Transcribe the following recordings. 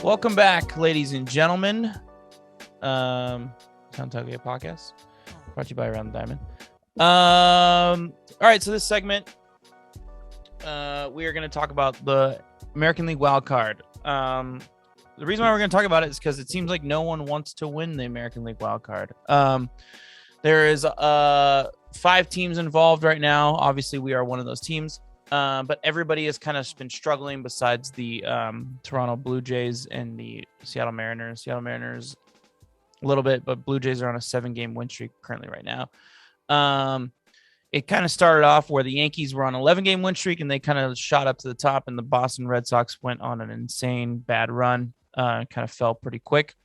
Welcome back, ladies and gentlemen. Essential Tailgate Podcast, brought to you by Around the Diamond. All right, so this segment, we are going to talk about the American League Wildcard. The reason why we're going to talk about it is because it seems like no one wants to win the American League Wildcard. There is 5 teams involved right now. Obviously, we are one of those teams. But everybody has kind of been struggling besides the Toronto Blue Jays and the Seattle Mariners. Seattle Mariners a little bit, but Blue Jays are on a 7-game win streak currently right now. It kind of started off where the Yankees were on an 11-game win streak, and they kind of shot up to the top, and the Boston Red Sox went on an insane bad run, kind of fell pretty quick.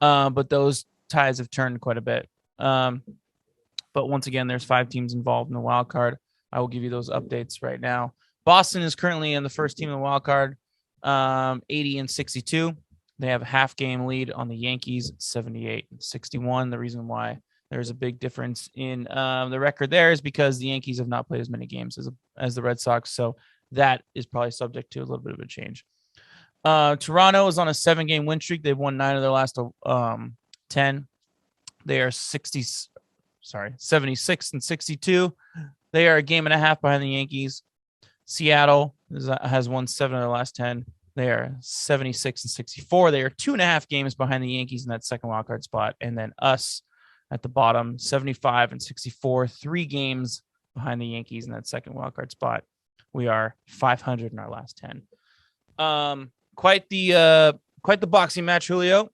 But those ties have turned quite a bit. But once again, there's 5 teams involved in the wild card. I will give you those updates right now. Boston is currently in the first team in the wild card, 80-62. They have a half-game lead on the Yankees, 78-61. The reason why there's a big difference in the record there is because the Yankees have not played as many games as the Red Sox, so that is probably subject to a little bit of a change. Toronto is on a 7-game win streak. They've won 9 of their last 10. They are 76-62. They are a game and a half behind the Yankees. Seattle has won 7 of their last 10. They are 76-64. They are 2.5 games behind the Yankees in that second wildcard spot. And then us at the bottom, 75-64, 3 games behind the Yankees in that second wildcard spot. We are 500 in our last 10. Quite the boxing match, Julio.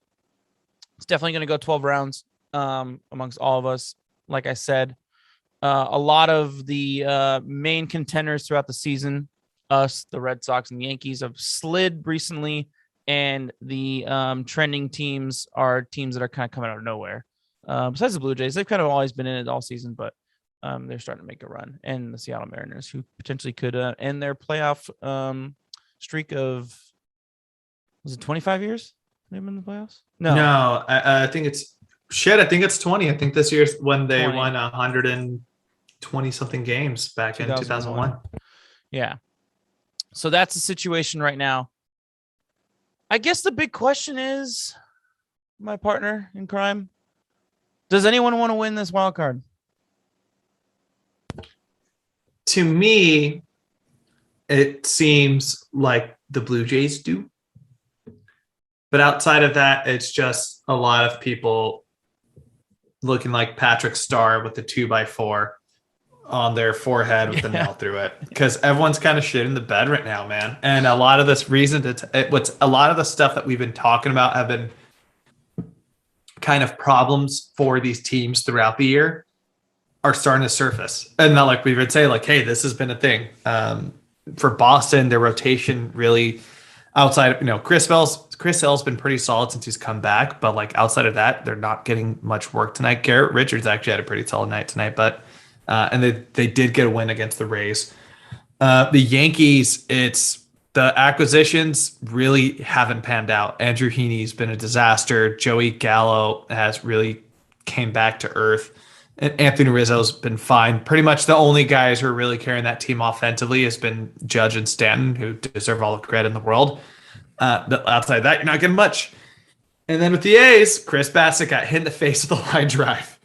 It's definitely going to go 12 rounds amongst all of us. Like I said, a lot of the main contenders throughout the season, us, the Red Sox, and the Yankees, have slid recently, and the trending teams are teams that are kind of coming out of nowhere. Besides the Blue Jays, they've kind of always been in it all season, but they're starting to make a run. And the Seattle Mariners, who potentially could end their playoff streak of, was it 25 years they've been in the playoffs? No, I think it's shit. I think it's 20. I think this year's when they 20. won 120 something games back in 2001. Yeah. So that's the situation right now. I guess the big question is, my partner in crime, does anyone want to win this wild card? To me, it seems like the Blue Jays do. But outside of that, it's just a lot of people looking like Patrick Starr with the 2x4 on their forehead with the nail through it, because everyone's kind of shit in the bed right now, man. And a lot of this reason a lot of the stuff that we've been talking about have been kind of problems for these teams throughout the year are starting to surface. And not like we would say like, hey, this has been a thing. For Boston, their rotation really outside of, Chris Sale's been pretty solid since he's come back, but like outside of that, they're not getting much work tonight. Garrett Richards actually had a pretty solid night tonight, but and they did get a win against the Rays. The Yankees, it's the acquisitions really haven't panned out. Andrew Heaney's been a disaster. Joey Gallo has really came back to earth. And Anthony Rizzo's been fine. Pretty much the only guys who are really carrying that team offensively has been Judge and Stanton, who deserve all the credit in the world. Outside of that, you're not getting much. And then with the A's, Chris Bassett got hit in the face with a line drive.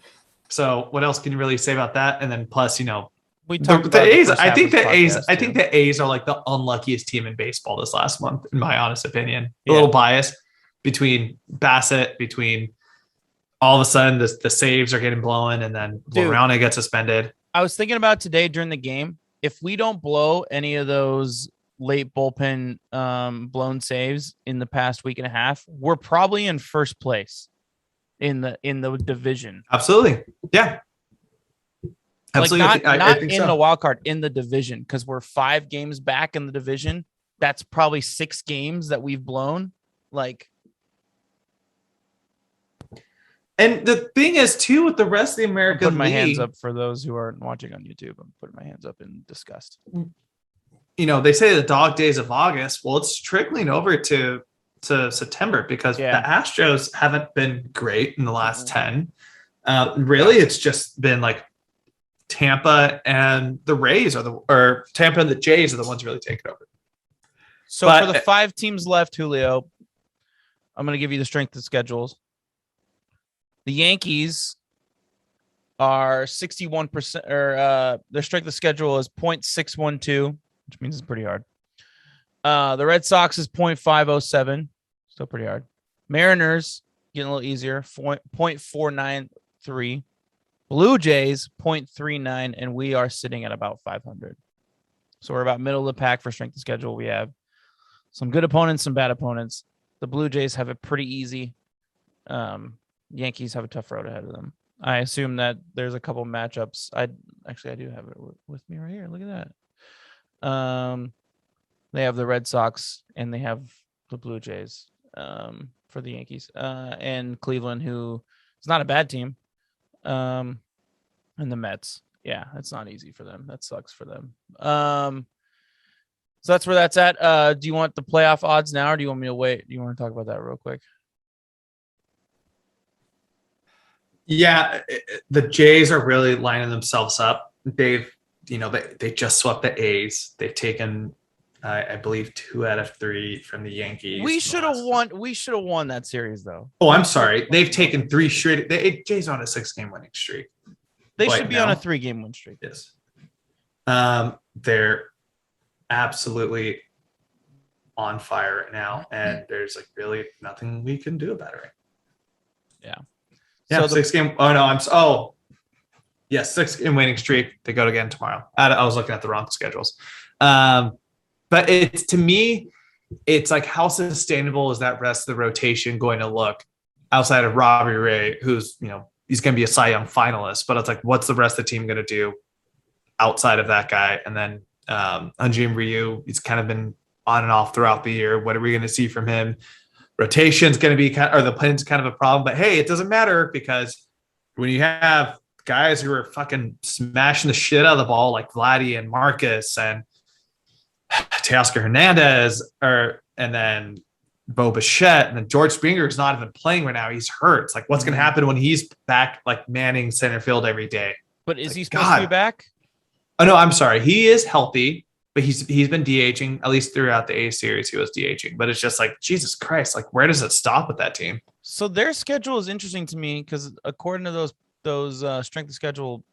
So what else can you really say about that? And then plus, we talked about the A's. I think the A's are like the unluckiest team in baseball this last month, in my honest opinion. A little biased between Bassett, between all of a sudden the saves are getting blown, and then Lorana gets suspended. I was thinking about today during the game, if we don't blow any of those late bullpen blown saves in the past week and a half, we're probably in first place in the division. Absolutely. Yeah. Absolutely. Like not think in so. the wild card, in the division, because we're 5 games back in the division. That's probably 6 games that we've blown. And the thing is, too, with the rest of the American League, I'm putting my hands up for those who aren't watching on YouTube. I'm putting my hands up in disgust. They say the dog days of August. Well, it's trickling over to September because the Astros haven't been great in the last 10. Really, it's just been like Tampa and the Rays or Tampa and the Jays are the ones really taking over. So for the 5 teams left, Julio, I'm going to give you the strength of schedules. The Yankees are 61%, or their strength of schedule is 0.612, which means it's pretty hard. The Red Sox is 0.507, still pretty hard. Mariners getting a little easier, 0.493. Blue Jays 0.39, and we are sitting at about 500. So we're about middle of the pack for strength of schedule. We have some good opponents, some bad opponents. The Blue Jays have it pretty easy. Yankees have a tough road ahead of them. I assume that there's a couple matchups. I do have it with me right here. Look at that. They have the Red Sox and they have the Blue Jays for the Yankees, and Cleveland, who is not a bad team, and the Mets. Yeah, it's not easy for them. That sucks for them. So that's where that's at. Do you want the playoff odds now, or do you want me to wait? Do you want to talk about that real quick? Yeah, the Jays are really lining themselves up. They just swept the A's. They've taken, I believe, 2 out of 3 from the Yankees. We should have won. We should have won that series, though. Oh, I'm sorry. They've taken 3 straight. The Jays on a 6-game winning streak. They should be on a 3-game win streak. Yes. They're absolutely on fire right now, and there's like really nothing we can do about it. Right? Yeah. Yeah. So 6-game. Oh no. Yes, 6-game winning streak. They go again tomorrow. I was looking at the wrong schedules. But it's, to me, it's like, how sustainable is that rest of the rotation going to look outside of Robbie Ray, who's, he's going to be a Cy Young finalist, but it's like, what's the rest of the team going to do outside of that guy? And then Hyun-Jin Ryu, he's kind of been on and off throughout the year. What are we going to see from him? Rotation's going to be the plan's kind of a problem, but hey, it doesn't matter, because when you have guys who are fucking smashing the shit out of the ball, like Vladdy and Marcus and Teoscar Hernandez, and then Bo Bichette, and then George Springer is not even playing right now. He's hurt. It's like, what's going to happen when he's back, like manning center field every day? But is he supposed to be back? Oh no, I'm sorry. He is healthy, but he's been DHing, at least throughout the A series. He was DHing, but it's just like, Jesus Christ, like, where does it stop with that team? So their schedule is interesting to me, because according to those strength of schedule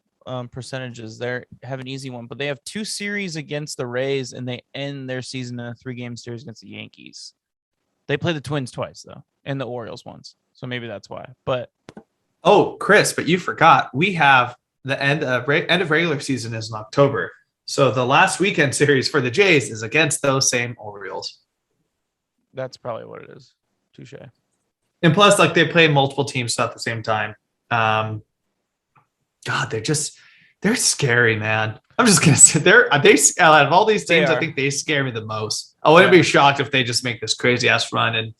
percentages, they have an easy one, but they have 2 series against the Rays, and they end their season in a 3-game series against the Yankees. They play the Twins twice though, and the Orioles once, so maybe that's why. But Chris, but you forgot, we have the end of regular season is in October, so the last weekend series for the Jays is against those same Orioles. That's probably what it is. Touche. And plus, like, they play multiple teams at the same time. God, they're scary, man. I'm just gonna sit there. Out of all these teams, I think they scare me the most. I wouldn't be shocked if they just make this crazy ass run and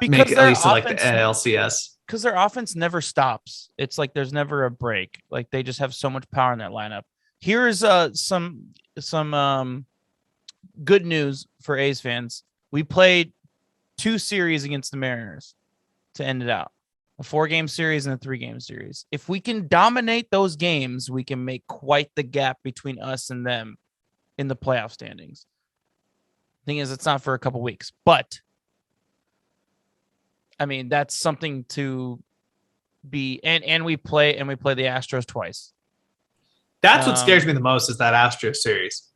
make it at least to like the NLCS. Because their offense never stops. It's like there's never a break. Like, they just have so much power in that lineup. Here's some good news for A's fans. We played 2 series against the Mariners to end it out. A 4-game series and a 3-game series. If we can dominate those games, we can make quite the gap between us and them in the playoff standings. Thing is, it's not for a couple weeks, but I mean, that's something to be. And we play the Astros twice. That's what scares me the most, is that Astros series.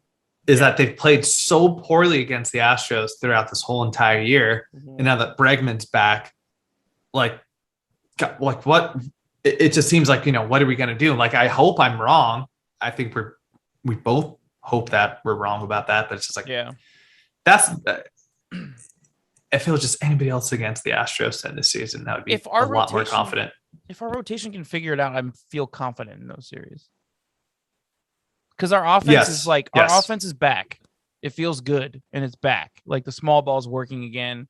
Is that they've played so poorly against the Astros throughout this whole entire year, and now that Bregman's back, like what? It just seems like, what are we going to do? Like, I hope I'm wrong. I think we both hope that we're wrong about that, but it's just like, that's. If it was just anybody else against the Astros in this season, that would be a lot more confident. If our rotation can figure it out, I feel confident in those series. Because our offense is our offense is back. It feels good, and it's back. Like, the small ball's working again.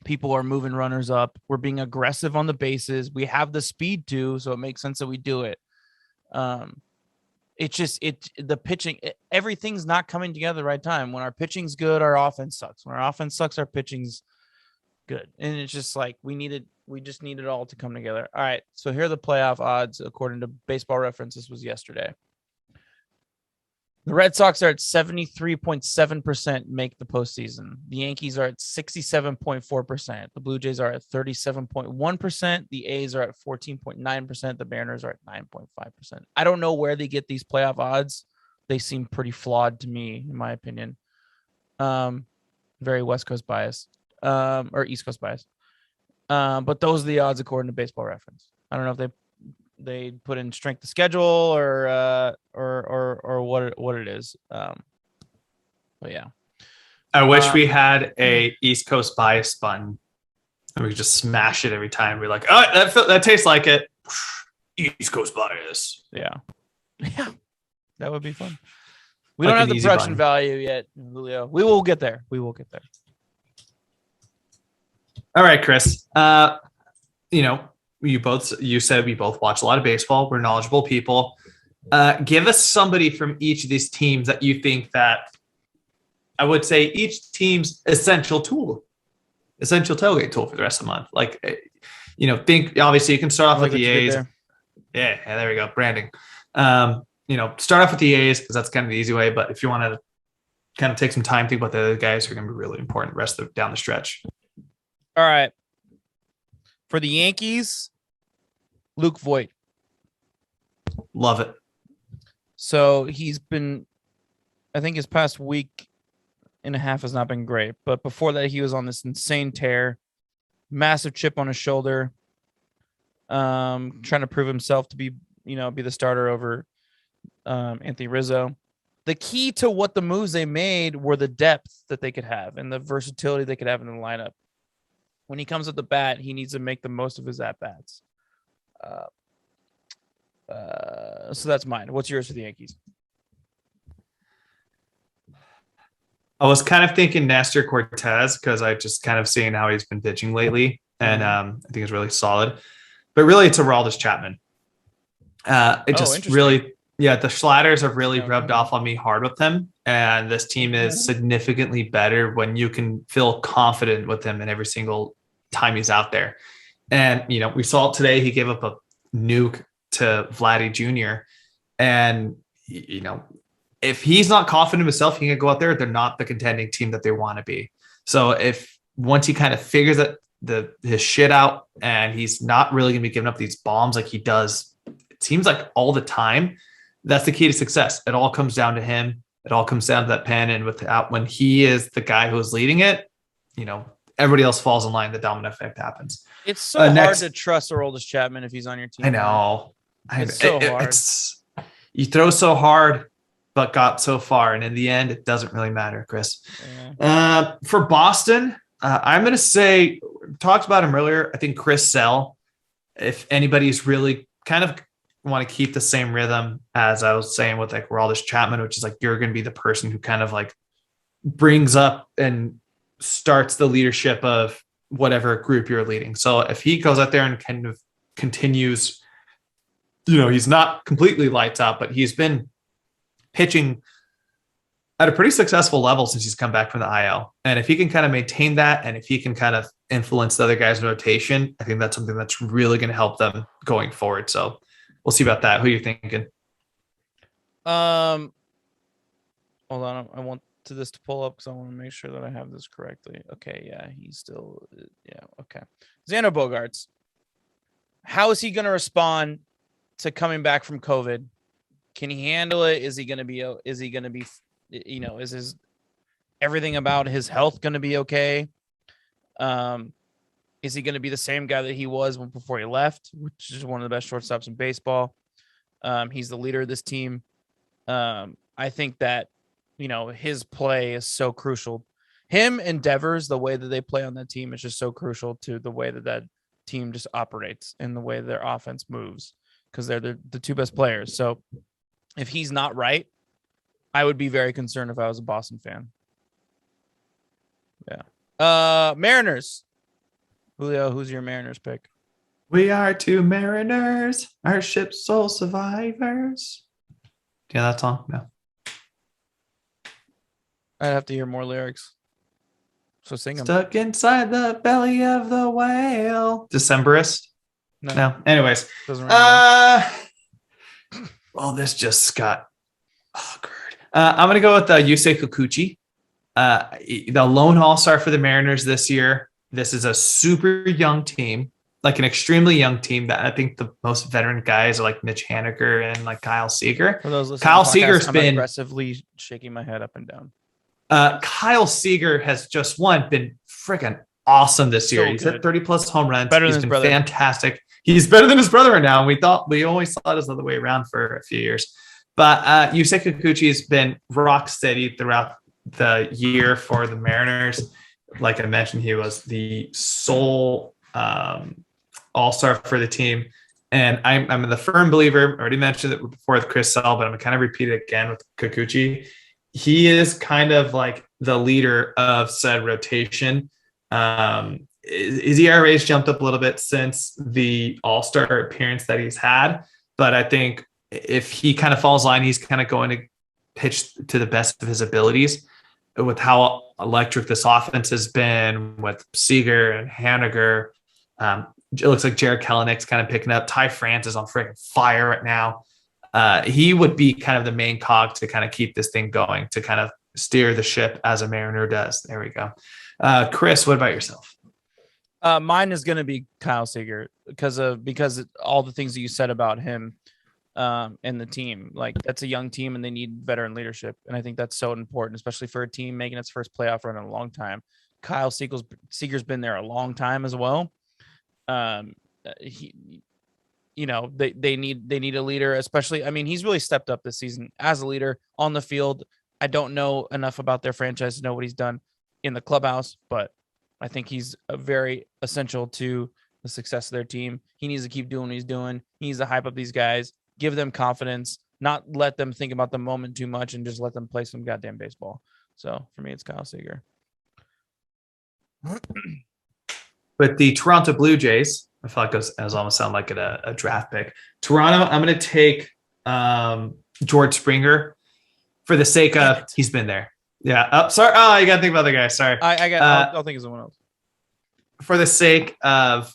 People are moving runners up. We're being aggressive on the bases. We have the speed too, so it makes sense that we do it. It's just the pitching. Everything's not coming together the right time. When our pitching's good, our offense sucks. When our offense sucks, our pitching's good. And it's just like we just need it all to come together. All right, so here are the playoff odds according to Baseball Reference. This was yesterday. The Red Sox are at 73.7% make the postseason. The Yankees are at 67.4%. The Blue Jays are at 37.1%. The A's are at 14.9%. The Mariners are at 9.5%. I don't know where they get these playoff odds. They seem pretty flawed to me, in my opinion. Very West Coast bias, or East Coast bias. But those are the odds according to Baseball Reference. I don't know if they put in strength of schedule or what it is. But yeah. I wish we had a East Coast bias button and we could just smash it every time. We're like, oh, that tastes like it. East Coast bias. Yeah. Yeah. That would be fun. We don't have the production value yet, Julio. We will get there. All right, Chris. You said we both watch a lot of baseball. We're knowledgeable people. Give us somebody from each of these teams that you think that I would say each team's essential tailgate tool for the rest of the month. Like, think obviously you can start off with the A's. Yeah, there we go. Branding. Start off with the A's because that's kind of the easy way. But if you want to kind of take some time, think about the other guys who are going to be really important down the stretch. All right. For the Yankees, Luke Voit. Love it. So he's been, I think his past week and a half has not been great. But before that, he was on this insane tear, massive chip on his shoulder, trying to prove himself to be the starter over Anthony Rizzo. The key to what the moves they made were the depth that they could have and the versatility they could have in the lineup. When he comes at the bat, he needs to make the most of his at-bats. So that's mine. What's yours for the Yankees? I was kind of thinking Nestor Cortez because I just kind of seen how he's been pitching lately, and I think it's really solid. But really, it's Aroldis Chapman. The sliders have really rubbed off on me hard with him, and this team is significantly better when you can feel confident with him in every single time he's out there. And we saw it today. He gave up a nuke to Vladdy Jr. And if he's not confident in himself, he can go out there. They're not the contending team that they want to be. So once he kind of figures that his shit out and he's not really going to be giving up these bombs like he does, it seems like all the time, that's the key to success. It all comes down to him. It all comes down to that pen. And when he is the guy who is leading it, everybody else falls in line. The domino effect happens. It's so hard to trust Aroldis Chapman if he's on your team. I know. It's so hard. You throw so hard, but got so far. And in the end, it doesn't really matter, Chris. Yeah. For Boston, I'm going to say, talked about him earlier. I think Chris Sale, if anybody's really kind of want to keep the same rhythm as I was saying with like Aroldis Chapman, which is like, you're going to be the person who kind of like brings up and starts the leadership of whatever group you're leading. So if he goes out there and kind of continues, he's not completely lights out, but he's been pitching at a pretty successful level since he's come back from the IL. And if he can kind of maintain that, and if he can kind of influence the other guys in rotation, I think that's something that's really going to help them going forward. So we'll see about that. Who are you thinking? Hold on. I want this to pull up because I want to make sure that I have this correctly. Okay. Yeah. Okay. Xander Bogaerts. How is he going to respond to coming back from COVID? Can he handle it? Is his everything about his health going to be okay? Is he going to be the same guy that he was before he left, which is one of the best shortstops in baseball? He's the leader of this team. I think that, his play is so crucial. Him and Devers, the way that they play on that team is just so crucial to the way that team just operates and the way their offense moves, because they're the two best players. So if he's not right, I would be very concerned if I was a Boston fan. Yeah. Mariners. Julio, who's your Mariners pick? We are two mariners, our ship's sole survivors. Do you know that song? No. I'd have to hear more lyrics. So sing them. Stuck inside the belly of the whale. Decemberist? No. Anyways. Doesn't well, this just got awkward. I'm going to go with Yusei Kikuchi, the lone all-star for the Mariners this year. This is a super young team, like an extremely young team that I think the most veteran guys are like Mitch Haniger and like Kyle Seager. For those listening Kyle to the podcast, Seager's I'm been aggressively shaking my head up and down. Kyle Seager has just been freaking awesome this year. He's hit 30 plus home runs. Better He's than his been brother. Fantastic. He's better than his brother right now. We always thought it was the other way around for a few years. But Yusei Kikuchi has been rock steady throughout the year for the Mariners. Like I mentioned, he was the sole all-star for the team. And I'm the firm believer, I already mentioned it before with Chris Sale, but I'm going to kind of repeat it again with Kikuchi. He is kind of like the leader of said rotation. His ERA has jumped up a little bit since the all-star appearance that he's had. But I think if he kind of falls line, he's kind of going to pitch to the best of his abilities. With how electric this offense has been with Seager and Haniger, it looks like Jared Kelenick's kind of picking up. Ty France is on freaking fire right now. He would be kind of the main cog to kind of keep this thing going, to kind of steer the ship as a Mariner does. There we go. Chris, what about yourself? Mine is going to be Kyle Seager because all the things that you said about him and the team. Like, that's a young team and they need veteran leadership. And I think that's so important, especially for a team making its first playoff run in a long time. Kyle Seager's been there a long time as well. They need a leader, especially. I mean, he's really stepped up this season as a leader on the field. I don't know enough about their franchise to know what he's done in the clubhouse, but I think he's very essential to the success of their team. He needs to keep doing what he's doing. He needs to hype up these guys, give them confidence, not let them think about the moment too much, and just let them play some goddamn baseball. So for me, it's Kyle Seager. With the Toronto Blue Jays, I feel like it almost sound like a draft pick. Toronto, I'm going to take George Springer for the sake of he's been there. Yeah. Sorry. Oh, you got to think about the guy. Sorry. I'll think of someone else. For the sake of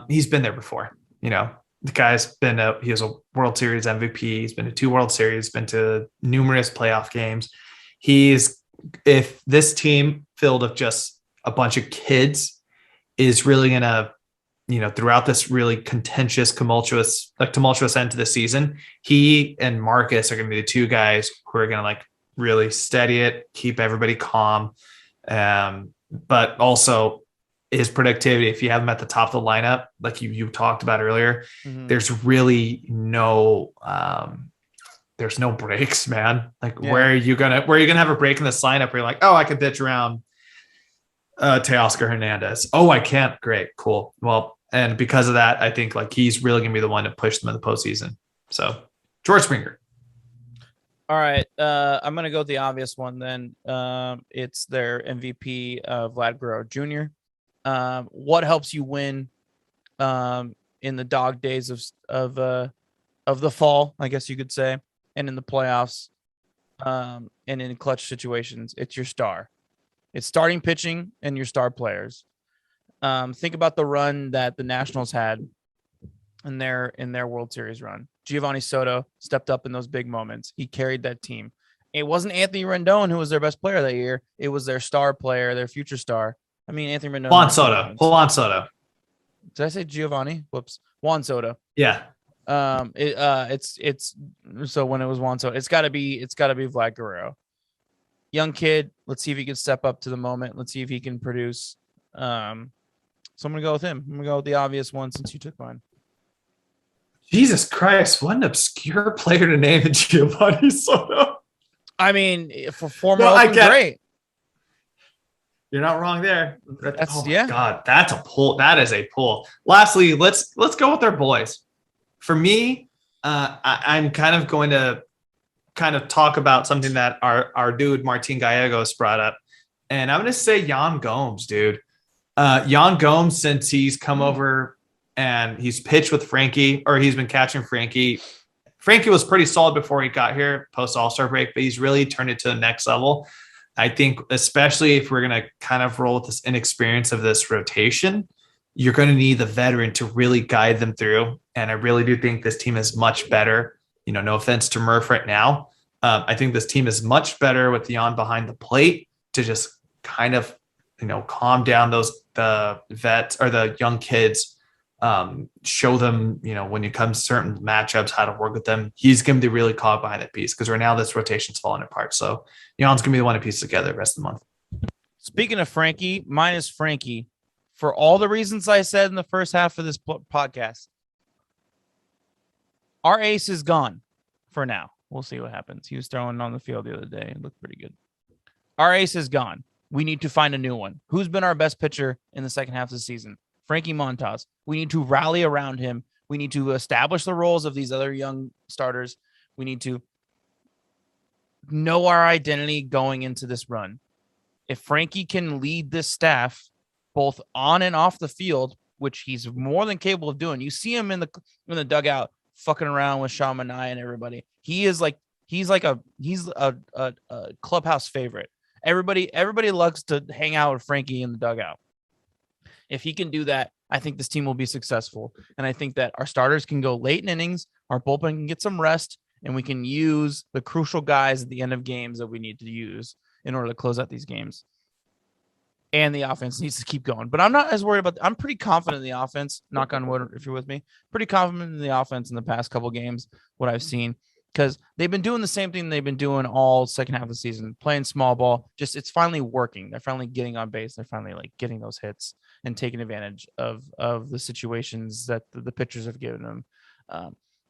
he's been there before. You know, the guy's he was a World Series MVP. He's been to 2 World Series, been to numerous playoff games. If this team filled of just a bunch of kids is really going to, throughout this really contentious, tumultuous end to the season, he and Marcus are going to be the 2 guys who are going to like really steady it, keep everybody calm. But also his productivity, if you have him at the top of the lineup, like you talked about earlier, there's really there's no breaks, man. Like where are you gonna have a break in this lineup where you're like, oh, I can pitch around Teoscar Hernandez. Oh, I can't. Great. Cool. Well, and because of that, I think like he's really going to be the one to push them in the postseason. So George Springer. All right. I'm going to go with the obvious one then. It's their MVP, Vlad Guerrero Jr. What helps you win in the dog days of the fall, I guess you could say, and in the playoffs and in clutch situations? It's your star. It's starting pitching and your star players. Think about the run that the Nationals had in their World Series run. Giovanni Soto stepped up in those big moments. He carried that team. It wasn't Anthony Rendon who was their best player that year. It was their star player, their future star. I mean, Anthony Rendon. Juan Soto. Did I say Giovanni? Whoops. Juan Soto. Yeah. It's so when it was Juan Soto, it's gotta be Vlad Guerrero. Young kid. Let's see if he can step up to the moment. Let's see if he can produce. So I'm going to go with him. I'm going to go with the obvious one since you took mine. Jesus Christ. What an obscure player to name in Giovanni Soto. I mean, for former great. You're not wrong there. God, that's a pull. That is a pull. Lastly, let's go with our boys. For me, I'm kind of going to talk about something that our dude Martin Gallegos brought up, and I'm going to say Yan Gomes, dude. Yan Gomes, since he's come over and he's pitched with Frankie, or he's been catching Frankie. Frankie was pretty solid before he got here post All-Star break, but he's really turned it to the next level. I think, especially if we're going to kind of roll with this inexperience of this rotation, you're going to need the veteran to really guide them through. And I really do think this team is much better. No offense to Murph right now. I think this team is much better with Dion behind the plate to just kind of, calm down the vets or the young kids, show them, when it comes to certain matchups, how to work with them. He's going to be really caught behind that piece because right now this rotation's falling apart. So Dion's going to be the one to piece together the rest of the month. Speaking of Frankie, mine is Frankie. For all the reasons I said in the first half of this podcast, our ace is gone for now. We'll see what happens. He was throwing on the field the other day. It looked pretty good. Our ace is gone. We need to find a new one. Who's been our best pitcher in the second half of the season? Frankie Montas. We need to rally around him. We need to establish the roles of these other young starters. We need to know our identity going into this run. If Frankie can lead this staff both on and off the field, which he's more than capable of doing. You see him in the dugout fucking around with Sean Manai and everybody. He's a clubhouse favorite. Everybody loves to hang out with Frankie in the dugout. If he can do that, I think this team will be successful. And I think that our starters can go late in innings, our bullpen can get some rest, and we can use the crucial guys at the end of games that we need to use in order to close out these games. And the offense needs to keep going. But I'm not as worried about I'm pretty confident in the offense. Knock on wood if you're with me. Pretty confident in the offense in the past couple games, what I've seen. Because they've been doing the same thing they've been doing all second half of the season, playing small ball. Just it's finally working. They're finally getting on base. They're finally like getting those hits and taking advantage of the situations that the pitchers have given them.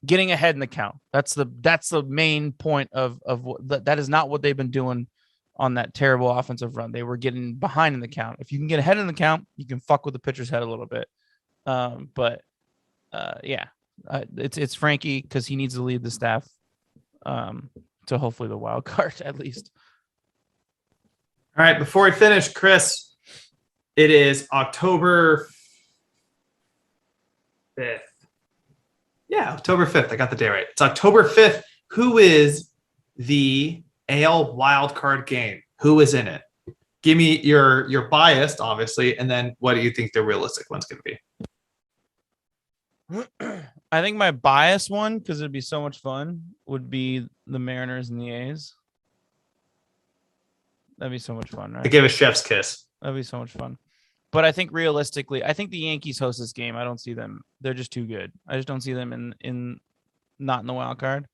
Getting ahead in the count. That's the main point of what that is not what they've been doing on that terrible offensive run. They were getting behind in the count. If you can get ahead in the count, you can fuck with the pitcher's head a little bit. It's Frankie because he needs to lead the staff to hopefully the wild card at least. All right, before we finish, Chris, it is October 5th. Yeah, October 5th. I got the day right. It's October 5th. Who is the AL wildcard game? Who is in it? Give me your biased, obviously, and then what do you think the realistic one's going to be? I think my biased one, because it'd be so much fun, would be the Mariners and the A's. That'd be so much fun, right? I give a chef's kiss. That'd be so much fun. But I think realistically, I think the Yankees host this game. I don't see them. They're just too good. I just don't see them in not in the wild card.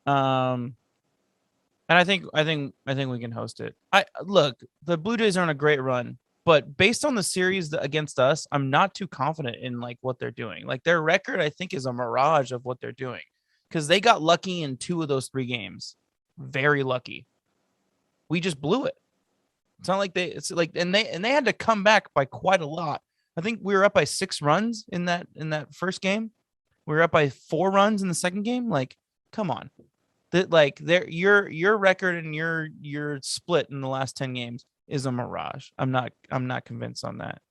And I think we can host it. Look, the Blue Jays are on a great run, but based on the series against us, I'm not too confident in like what they're doing. Like their record, I think, is a mirage of what they're doing because they got lucky in 2 of those 3 games. Very lucky. We just blew it. It's not like and they had to come back by quite a lot. I think we were up by 6 runs in that first game. We were up by 4 runs in the second game. Like, come on. Your record and your split in the last 10 games is a mirage. I'm not convinced on that.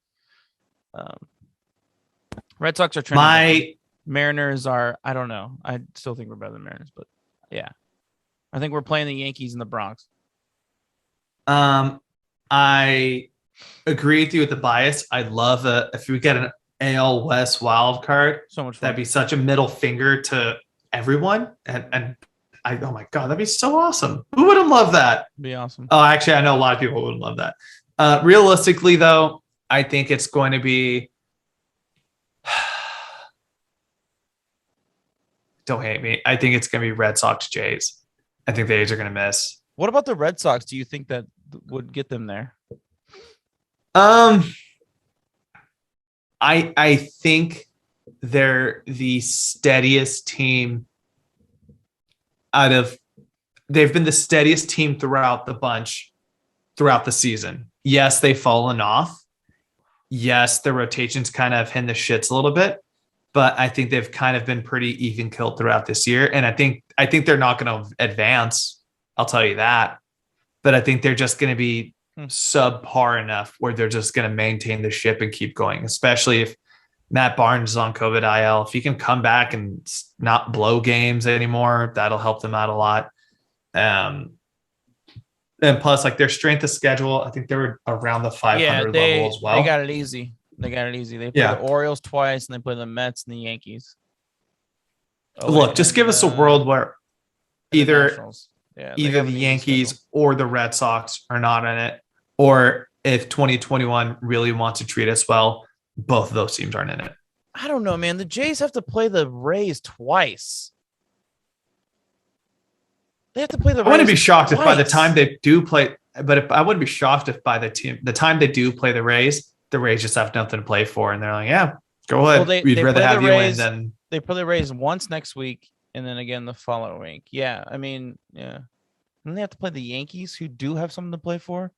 Red Sox are trending. Mariners are, I don't know. I still think we're better than Mariners, but yeah. I think we're playing the Yankees in the Bronx. I agree with you with the bias. I'd love if we get an AL West wild card. So much fun. That'd be such a middle finger to everyone. And oh my God, that'd be so awesome. Who wouldn't love that? Be awesome. Oh, actually, I know a lot of people wouldn't love that. Realistically, though, I think it's going to be. Don't hate me. I think it's going to be Red Sox Jays. I think the A's are going to miss. What about the Red Sox? Do you think that would get them there? I think they're the steadiest team they've been the steadiest team throughout the bunch throughout the season. Yes, they've fallen off. Yes, the rotations kind of hit the shits a little bit, but I think they've kind of been pretty even killed throughout this year. And I think they're not going to advance. I'll tell you that. But I think they're just going to be subpar enough where they're just going to maintain the ship and keep going, especially if Matt Barnes is on COVID IL. If he can come back and not blow games anymore, that'll help them out a lot. And plus, like their strength of schedule, I think they were around the 500 level as well. They got it easy. They play the Orioles twice, and they play the Mets and the Yankees. Look, just give us a world where either Nationals. Yeah, either the Yankees or the Red Sox are not in it, or if 2021 really wants to treat us well, both of those teams aren't in it. I don't know, man. The Jays have to play the Rays twice. They have to play the Rays. I wouldn't be shocked twice. if by the time they do play, but I wouldn't be shocked if by the time they do play the Rays just have nothing to play for, and they're like, yeah, go ahead. Well, We'd rather have you win than they play the Rays once next week, and then again the following week. Yeah, I mean, yeah. And they have to play the Yankees, who do have something to play for.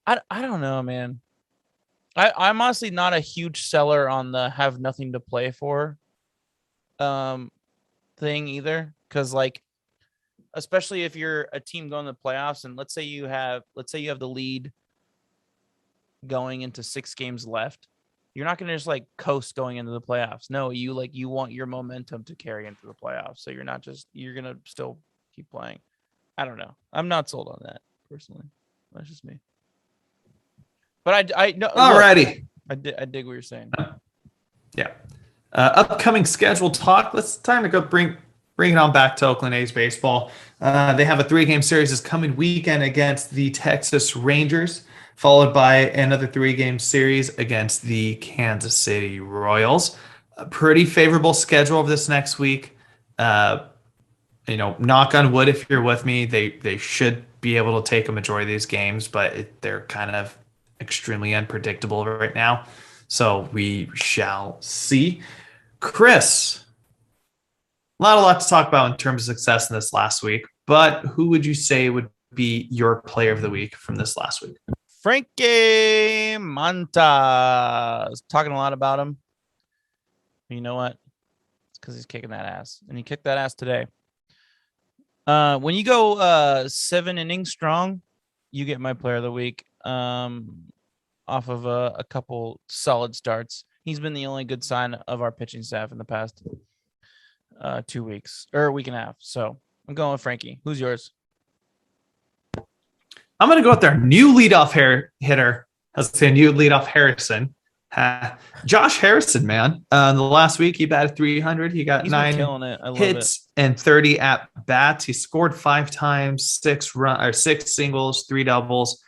I don't know, man. I'm honestly not a huge seller on the have nothing to play for thing either, because like, especially if you're a team going to the playoffs, and let's say you have the lead going into 6 games left, you're not going to just like coast going into the playoffs. No, you want your momentum to carry into the playoffs, so you're going to still keep playing. I don't know. I'm not sold on that personally. That's just me. But I know. Alrighty. I dig what you're saying. Yeah. Upcoming schedule talk. Time to go bring it on back to Oakland A's baseball. They have a 3-game series this coming weekend against the Texas Rangers, followed by another 3-game series against the Kansas City Royals. A pretty favorable schedule of this next week. Knock on wood if you're with me, they should be able to take a majority of these games, but they're kind of extremely unpredictable right now. So we shall see. Chris, not a lot to talk about in terms of success in this last week, but who would you say would be your player of the week from this last week? Frankie Montas. I was talking a lot about him. You know what? It's because he's kicking that ass, and he kicked that ass today. When you go 7 innings strong, you get my player of the week off of a couple solid starts. He's been the only good sign of our pitching staff in the past 2 weeks or a week and a half. So I'm going with Frankie. Who's yours? I'm going to go with their new leadoff hitter. I was saying new leadoff Harrison. Josh Harrison, man. The last week he batted 300. He got 9 hits and 30 at bats. He scored 5 times, 6 singles, 3 doubles.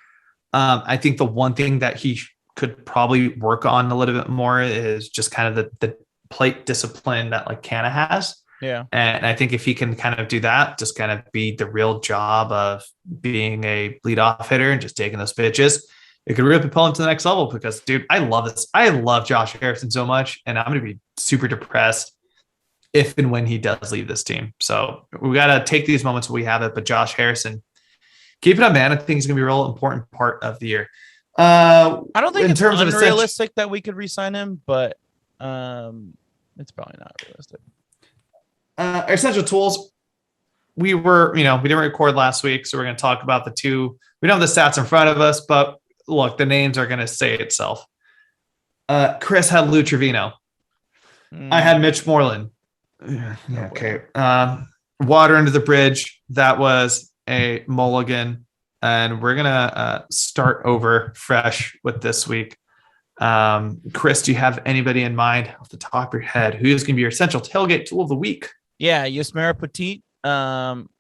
I think the one thing that he could probably work on a little bit more is just kind of the plate discipline that like Canna has. Yeah. And I think if he can kind of do that, just kind of be the real job of being a leadoff hitter and just taking those pitches, it could really propel him to the next level because, dude, I love this. I love Josh Harrison so much, and I'm going to be super depressed if and when he does leave this team. So we got to take these moments when we have it. But Josh Harrison, keep it up, man. I think he's going to be a real important part of the year. I don't think it's unrealistic that we could re-sign him, but it's probably not realistic. Essential tools. We didn't record last week, so we're going to talk about the 2. We don't have the stats in front of us, but look, the names are going to say itself. Chris had Lou Trevino. I had Mitch Moreland. Okay. Water under the bridge. That was a mulligan. And we're going to start over fresh with this week. Chris, do you have anybody in mind off the top of your head? Who is going to be your essential tailgate tool of the week? Yeah, Yasmera Petit.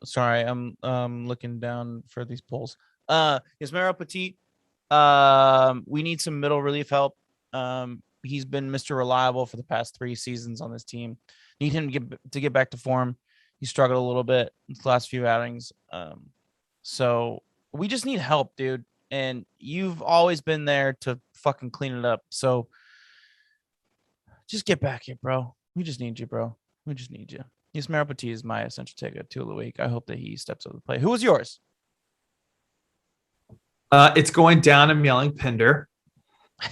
Sorry, I'm looking down for these polls. Yasmera Petit. We need some middle relief help. He's been Mr. Reliable for the past 3 seasons on this team. Need him to get back to form. He struggled a little bit in the last few outings. So we just need help, dude. And you've always been there to fucking clean it up. So just get back here, bro. We just need you, bro. We just need you. Yasmera Petit is my essential tailgate tool of the week. I hope that he steps up to the plate. Who was yours? It's going down and yelling Pinder.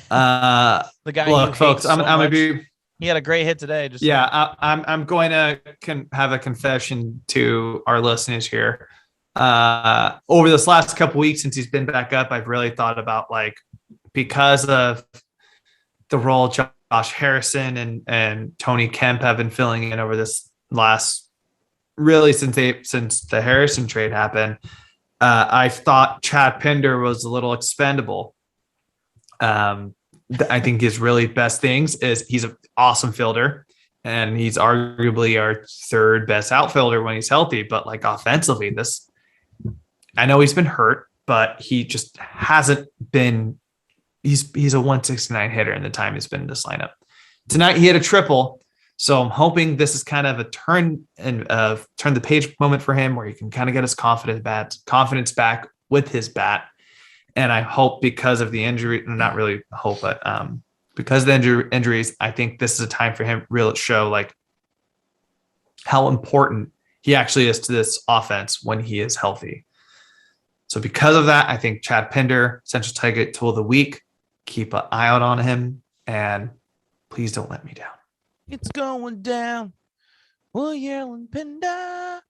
The guy. Look, folks, I'm gonna be. He had a great hit today. I'm going to have a confession to our listeners here. Over this last couple weeks since he's been back up, I've really thought about because of the role Josh Harrison and Tony Kemp have been filling in over this last really since the Harrison trade happened. I thought Chad Pinder was a little expendable. I think his really best things is he's an awesome fielder. and he's arguably our third best outfielder when he's healthy. But like offensively, I know he's been hurt, but he just hasn't been. He's a 169 hitter in the time he's been in this lineup. Tonight he had a triple, so I'm hoping this is kind of a turn the page moment for him, where he can kind of get his confidence back with his bat. And I hope, because of the injury, not really hope, but because of the injuries, I think this is a time for him to really show like how important he actually is to this offense when he is healthy. So because of that, I think Chad Pinder, Essential Tailgate Tool of the Week, keep an eye out on him, and please don't let me down. It's going down. We're yelling Pinder.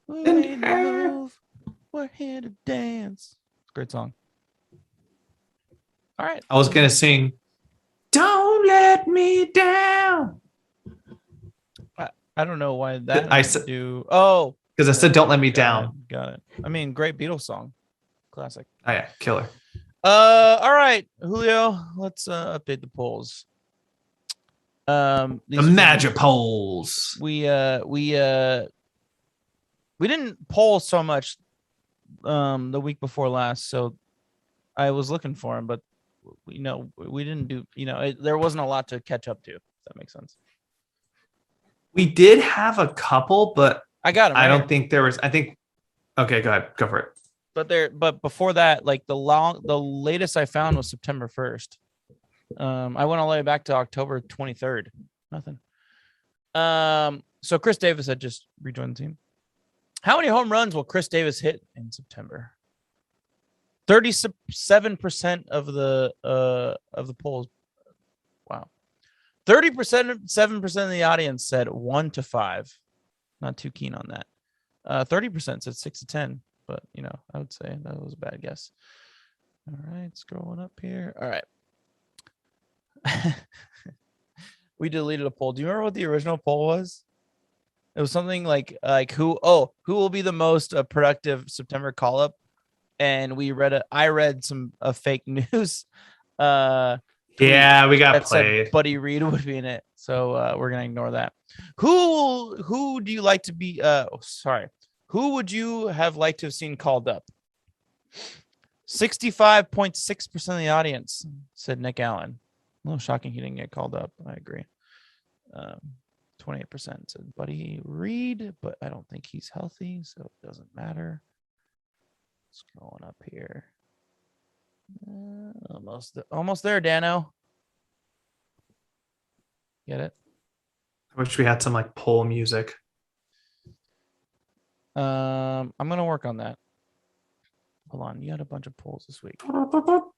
We're ready to move. We're here to dance. Great song. All right. I was going to sing, Don't Let Me Down. I don't know why that I said, because I said, Don't Let Me Down. Got it. I mean, great Beatles song. Classic. Oh, yeah. Killer. All right, Julio, let's update the polls. The magic polls. We didn't poll so much the week before last, so I was looking for them, but we didn't do, there wasn't a lot to catch up to, if that makes sense. We did have a couple, but I got them. I don't think there was. I think. Okay, go ahead. Go for it. But before that, like the latest I found was September 1st. I went all the way back to October 23rd. Nothing. So Chris Davis had just rejoined the team. How many home runs will Chris Davis hit in September? 37% of the polls. Wow. 7% of the audience said 1 to 5. Not too keen on that. 30% said 6 to 10. But, I would say that was a bad guess. All right, scrolling up here. All right. We deleted a poll. Do you remember what the original poll was? It was something like who will be the most productive September call-up? And I read some fake news. Yeah, we got played. Buddy Reed would be in it. So we're going to ignore that. Who do you like to be? Who would you have liked to have seen called up? 65.6% of the audience said Nick Allen. A little shocking he didn't get called up. I agree. 28% said Buddy Reed, but I don't think he's healthy, so it doesn't matter. Scrolling up here. Almost there, Dano. Get it? I wish we had some like poll music. I'm gonna work on that. Hold on, you had a bunch of polls this week. Well,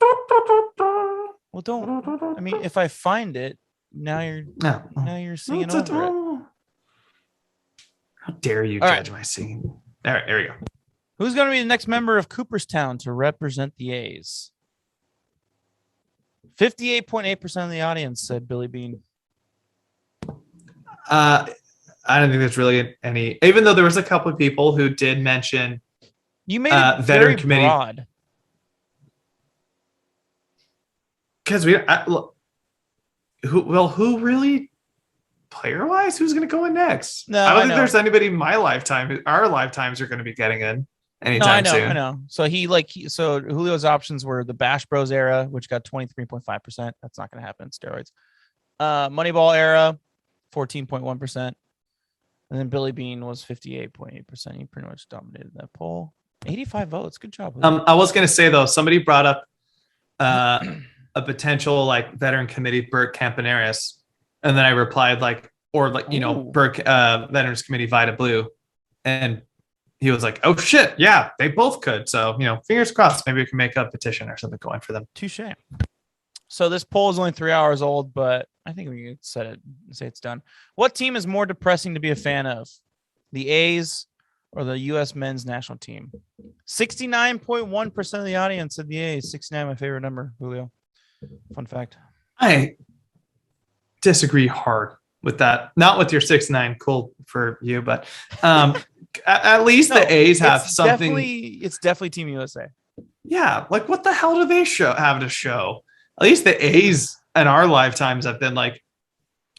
don't. I mean, if I find it, now you're singing over it. How dare you judge my singing? There we go. Who's going to be the next member of Cooperstown to represent the A's? 58.8% of the audience said Billy Beane. I don't think there's really any, even though there was a couple of people who did mention you made it veteran committee broad. Because who really player wise, who's going to go in next? No, I don't think there's anybody in my lifetime. Our lifetimes are going to be getting in anytime soon. I know. So so Julio's options were the Bash Bros era, which got 23.5%. That's not going to happen. Steroids. Moneyball era, 14.1%. And then Billy Beane was 58.8%. He pretty much dominated that poll. 85 votes. Good job. I was going to say, though, somebody brought up a potential like veteran committee, Bert Campaneris. And then I replied Bert Veterans Committee Vita Blue. And he was like, oh, shit. Yeah, they both could. So, fingers crossed. Maybe we can make a petition or something going for them. Touche. So this poll is only 3 hours old, but I think we can say it's done. What team is more depressing to be a fan of? The A's or the U.S. men's national team? 69.1% of the audience said the A's. 69, my favorite number, Julio. Fun fact. I disagree hard with that. Not with your 69. Cool for you, but at least the A's have something. It's definitely Team USA. Yeah, like what the hell do they have to show? At least the A's in our lifetimes have been like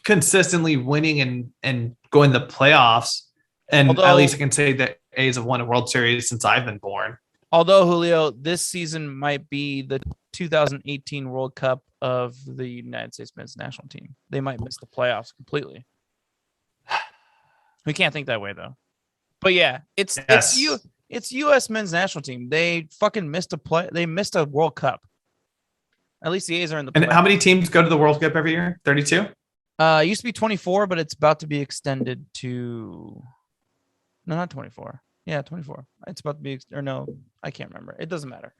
consistently winning and going to the playoffs. And at least I can say that A's have won a World Series since I've been born. Although, Julio, this season might be the 2018 World Cup of the United States men's national team. They might miss the playoffs completely. We can't think that way, though. But yeah, it's U.S. men's national team. They fucking missed They missed a World Cup. At least the A's are in the playoffs. And how many teams go to the World Cup every year? 32? It used to be 24, but it's about to be extended to... No, not 24. Yeah, 24. It's about to be... Or no, I can't remember. It doesn't matter.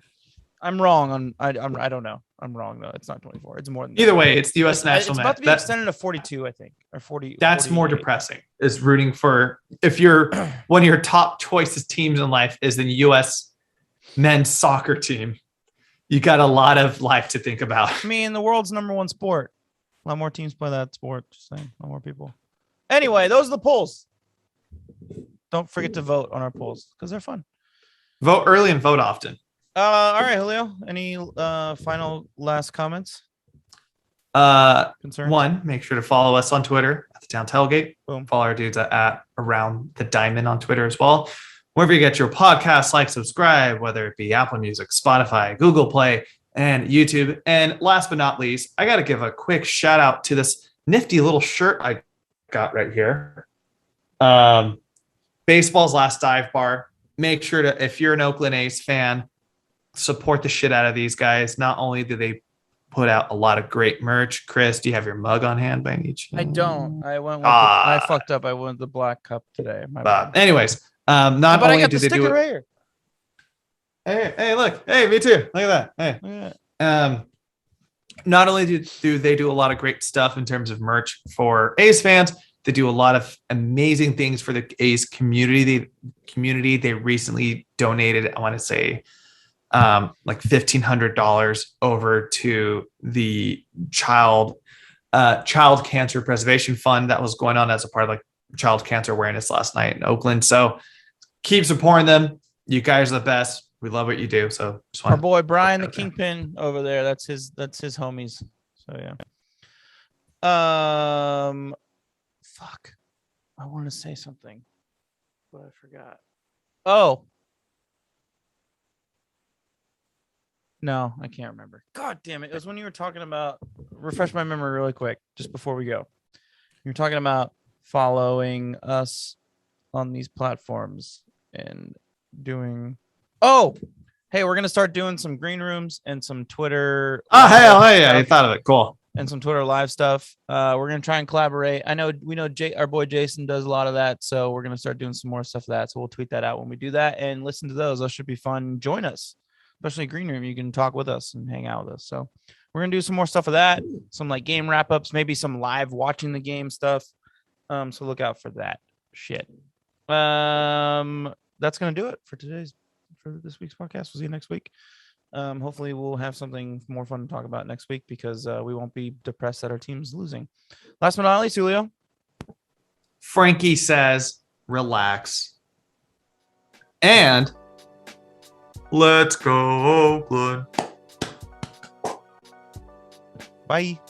I'm wrong on... I don't know. I'm wrong, though. It's not 24. It's more than that. Either way, it's the U.S. national... It's about to be extended to 42, I think. Or 40. That's 48. more depressing, is rooting for... If you're one of your top choices teams in life is the U.S. men's soccer team, you got a lot of life to think about. I mean, the world's number one sport. A lot more teams play that sport. Just saying. A lot more people. Anyway, those are the polls. Don't forget to vote on our polls because they're fun. Vote early and vote often. All right, Julio. Any final last comments? Concerns? One, make sure to follow us on Twitter at the Town Tailgate. Boom. Follow our dudes at Around the Diamond on Twitter as well. Wherever you get your podcasts, like, subscribe, whether it be Apple Music, Spotify, Google Play, and YouTube. And last but not least, I got to give a quick shout out to this nifty little shirt I got right here. Baseball's Last Dive Bar. Make sure to, if you're an Oakland A's fan, support the shit out of these guys. Not only do they put out a lot of great merch. Chris, do you have your mug on hand by any chance? I don't. I fucked up. I went the black cup today. Anyways, not only do they do it. Right here. Hey, look. Hey, me too. Look at that. Hey. Yeah. Not only do they do a lot of great stuff in terms of merch for A's fans, they do a lot of amazing things for the A's community. They recently donated, I want to say, like $1,500 over to the child cancer preservation fund that was going on as a part of like child cancer awareness last night in Oakland. So keep supporting them. You guys are the best. We love what you do. So our boy Brian, the Kingpin over there. That's his homies. So yeah. Fuck. I want to say something, but I forgot. Oh. No, I can't remember. God damn it. It was when you were talking about, refresh my memory really quick, just before we go. You're talking about following us on these platforms and doing... Oh, hey, we're going to start doing some green rooms and some Twitter. Oh, hell yeah. You thought of it. Cool. And some Twitter live stuff. We're going to try and collaborate. We know our boy Jason does a lot of that. So we're going to start doing some more stuff of that. So we'll tweet that out when we do that and listen to those. Those should be fun. Join us, especially green room. You can talk with us and hang out with us. So we're going to do some more stuff of that. Some like game wrap ups, maybe some live watching the game stuff. So look out for that shit. That's going to do it for this week's podcast. We'll see you next week. Hopefully we'll have something more fun to talk about next week because we won't be depressed that our team's losing. Last but not least, Julio. Frankie says, relax. And let's go Oakland. Bye.